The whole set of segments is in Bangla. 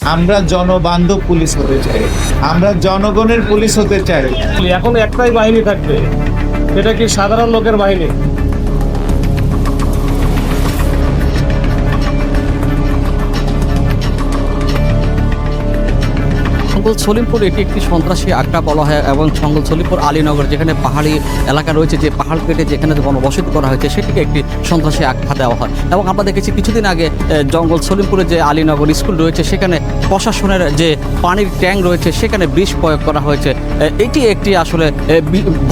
আমরা জনবান্ধব পুলিশ হতে চাই, আমরা জনগণের পুলিশ হতে চাই। এখন একটাই বাহিনী থাকবে, সেটা কি সাধারণ লোকের বাহিনী। সংগল সলিমপুর এটি একটি সন্ত্রাসী আখড়া বলা হয় এবং সংগল সলিমপুর আলীনগর যেখানে পাহাড়ি এলাকা রয়েছে, যে পাহাড় কেটে যেখানে গণবসতি করা হয়েছে সেটিকে একটি সন্ত্রাসী আখ্যা দেওয়া হয়। এবং আমরা দেখেছি কিছুদিন আগে জঙ্গল সলিমপুরে যে আলীনগর স্কুল রয়েছে সেখানে প্রশাসনের যে পানির ট্যাঙ্ক রয়েছে সেখানে বিষ প্রয়োগ করা হয়েছে। এটি একটি আসলে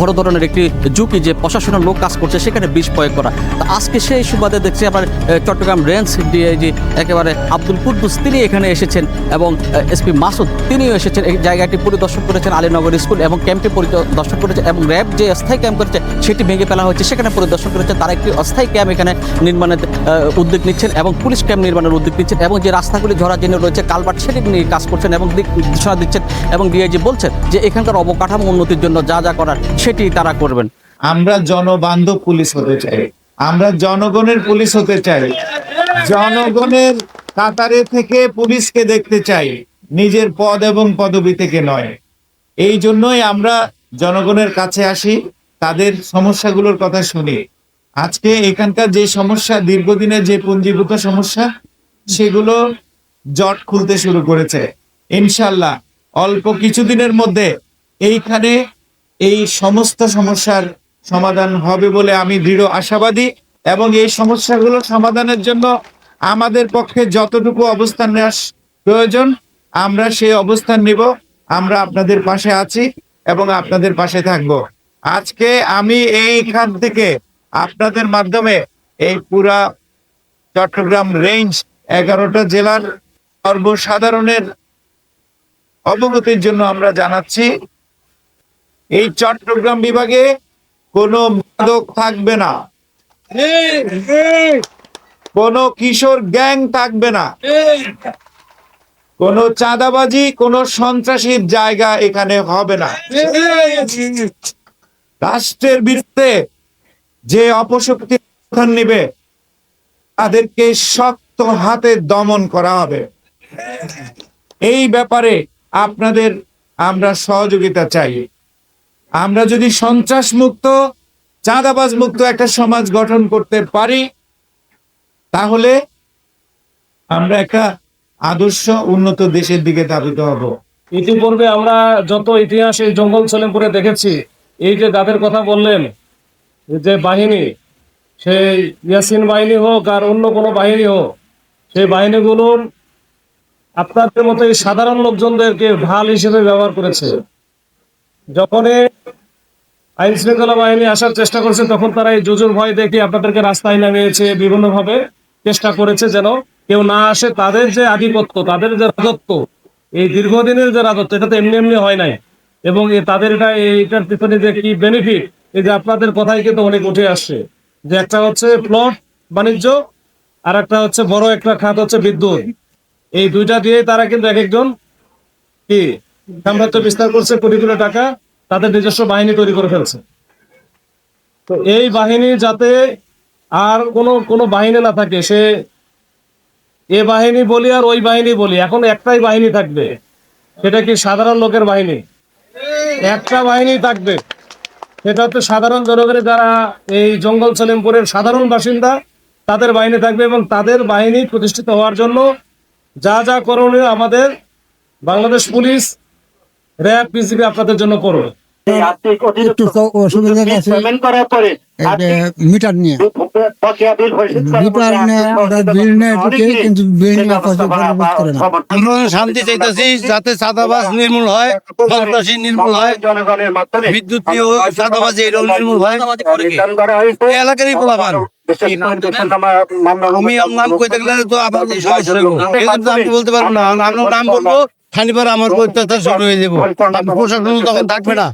বড় ধরনের একটি ঝুঁকি যে প্রশাসনের লোক কাজ করছে সেখানে বিষ প্রয়োগ করা। তো আজকে সেই সুবাদে দেখছি আপনার চট্টগ্রাম রেঞ্জ ডিআইজি একেবারে আব্দুল কুদ্দুস তিনি এখানে এসেছেন এবং এসপি মাসুদ তিনিও এসেছেন। এই জায়গাটি পরিদর্শন করেছেন আলীনগর স্কুল এবং ক্যাম্পটি পরিদর্শন করেছে এবং র্যাব যে অস্থায়ী ক্যাম্প করেছে সেটি ভেঙে ফেলা হয়েছে সেখানে পরিদর্শন করেছে। তারা একটি অস্থায়ী ক্যাম্প এখানে নির্মাণের উদ্যোগ নিচ্ছেন এবং পুলিশ ক্যাম্প নির্মাণের উদ্যোগ নিচ্ছেন এবং যে রাস্তাগুলি জরাজীর্ণ রয়েছে কালভার্ট সেটি নিয়ে কাজ করছেন এবং দিশা দিচ্ছেন এবং ডিআইজি বলছেন যে এখানকার অবকাঠামো উন্নতির জন্য যা যা করার সেটি তারা করবেন। আমরা জনবান্ধব পুলিশ হতে চাই, আমরা জনগণের পুলিশ হতে চাই, জনগণের কাতারে থেকে পুলিশকে দেখতে চাই, নিজের পদ এবং পদবি থেকে নয়। এই জন্যই আমরা জনগণের কাছে আসি, তাদের সমস্যাগুলোর কথা শুনি। আজকে এখানকার যে সমস্যা, দীর্ঘদিনের যে পুঞ্জীভূত সমস্যা, সেগুলো জট খুলতে শুরু করেছে। ইনশাল্লাহ অল্প কিছুদিনের মধ্যে এইখানে এই সমস্ত সমস্যার সমাধান হবে বলে আমি দৃঢ় আশাবাদী এবং এই সমস্যাগুলো সমাধানের জন্য আমাদের পক্ষে যতটুকু অবস্থান নেওয়া প্রয়োজন আমরা সেই অবস্থান নিব। আমরা আপনাদের পাশে আছি এবং আপনাদের পাশে থাকব। আজকে আমি এইখান থেকে আপনাদের মাধ্যমে এই পুরা চট্টগ্রাম রেঞ্জ 11টা জেলার সর্বসাধারণের অবগতির জন্য আমরা জানাচ্ছি, এই চট্টগ্রাম বিভাগে কোনো মাদক থাকবে না, কোনো কিশোর গ্যাং থাকবে না, কোনো চাঁদাবাজি, কোনো সন্ত্রাসীর জায়গা এখানে হবে না। রাষ্ট্রের বিরুদ্ধে যে অপশক্তি নেবে তাদেরকে শক্ত হাতে দমন করা হবে। এই ব্যাপারে আপনাদের আমরা সহযোগিতা চাই। আমরা যদি সন্ত্রাস মুক্ত, চাঁদাবাজ মুক্ত একটা সমাজ গঠন করতে পারি তাহলে আমরা একটা আদর্শ উন্নত দেশের দিকে ধাবিত হব। ইতিপূর্বে আমরা যত ইতিহাস এই জঙ্গল সলিমপুরে দেখেছি, এই যে যাদের কথা বললেন যে বাহিনী, সেই ইয়াসিন বাহিনী হোক আর অন্য কোনো বাহিনী হোক, সেই বাহিনীগুলোর আপনাদের মতো এই সাধারণ লোকজনদেরকে ঢাল হিসেবে ব্যবহার করেছে। যখন আইন শৃঙ্খলা বাহিনী আসার চেষ্টা করেছে তখন তারা এই জুজুর ভয় দেখে আপনাদেরকে রাস্তায় নামিয়েছে, বিভিন্নভাবে চেষ্টা করেছে যেন কেউ না আসে। তাদের যে আধিপত্য, তাদের যে রাজত্ব, এই দীর্ঘদিনের যে রাজত্ব, এটা তো এমনি এমনি হয় নাই। এবং তাদের এইটার পিছনে যে কি বেনিফিট, এই যে আপনাদের কথাই কিন্তু অনেক উঠে আসছে, যে একটা হচ্ছে প্লট বাণিজ্য আর একটা হচ্ছে বড় একটা খাত হচ্ছে বিদ্যুৎ। এই দুইটা দিয়ে তারা কিন্তু এক একজন কি সাম্রাজ্য বিস্তার করছে, কোটি কোটি টাকা তাদের নিজস্ব বাহিনী তৈরি করে ফেলছে। তো এই বাহিনী যাতে আর কোনো বাহিনী না থাকে, সে এ বাহিনী বলি আর ওই বাহিনী বলি, এখন একটাই বাহিনী থাকবে, সেটা কি সাধারণ লোকের বাহিনী। একটা বাহিনী থাকবে, সেটা হচ্ছে সাধারণ জনগণের, যারা এই জঙ্গল সলিমপুরের সাধারণ বাসিন্দা তাদের বাহিনী থাকবে। এবং তাদের বাহিনী প্রতিষ্ঠিত হওয়ার জন্য যা যা করণীয় আমাদের বাংলাদেশ পুলিশ, র্যাব, বিজিবি আপনাদের জন্য করবে। একটু অসুবিধা আছে মিটার নিয়ে, বিল নেয় কিন্তু বিল করে না। আমরা শান্তি চাইতেছি যাতে চাঁদাবাজ নির্মূল হয়, সন্ত্রাসী নির্মূল হয়, বিদ্যুৎ চাঁদাবাজি এটাও নির্মূল হয়। এই এলাকারই পোলাপান। আমি নাম কইতে গেলে তো আপনাদের সমস্যা আমি বলতে পারবো না, আমি নাম বলবো খানিবার আমার অত্যাচার শুরু হয়ে যাবো, প্রশাসন তখন থাকবে না।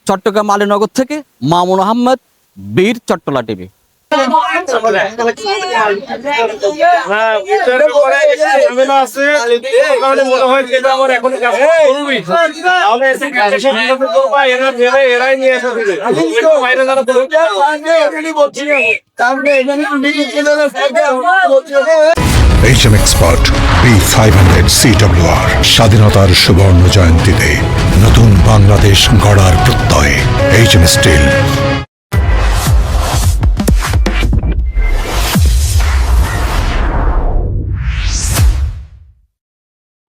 চট্টগ্রাম আলীনগর থেকে মামুন আহমেদ, বীর Chattala TV. HM Expert B500 CWR স্বাধীনতার সুবর্ণ জয়ন্তীতে নতুন বাংলাদেশ গড়ার প্রত্যয় HM স্টিল।